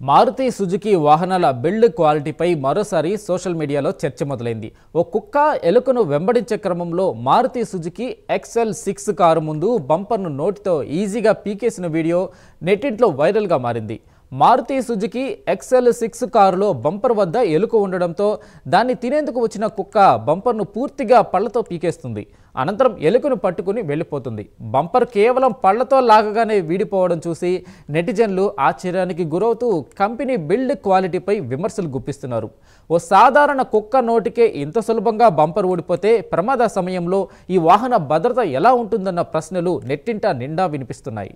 Maruti Suzuki వాహనాల build క్వాలిటీపై మరోసారి social మీడియాలో చర్చ మొదలైంది. ఓ కుక్క ఎలుకను వెంబడించే క్రమంలో మారుతి సుజుకి XL6 కారు ముందు బంపర్ను నోటితో ఈజీగా పీకేసిన వీడియో నెట్టింట్లో వైరల్గా మారింది. మారుతి సుజుకి XL6 కారులో బంపర్ వద్ద ఎలుక ఉండడంతో దాన్ని తినేందుకు వచ్చిన కుక్క బంపర్ను పూర్తిగా పళ్లతో పీకేస్తుంది. అనంతరం ఎలుకను పట్టుకుని వెళ్ళిపోతుంది. బంపర్ కేవలం పళ్లతో లాగగానే వీడిపోవడం చూసి నెటిజన్లు ఆశ్చర్యానికి గురవుతూ కంపెనీ బిల్డ్ క్వాలిటీపై విమర్శలు గుప్పిస్తున్నారు. ఓ సాధారణ కుక్క నోటికే ఇంత సులభంగా బంపర్ ఊడిపోతే ప్రమాద సమయంలో ఈ వాహన భద్రత ఎలా ఉంటుందన్న ప్రశ్నలు నెట్టింట నిండా వినిపిస్తున్నాయి.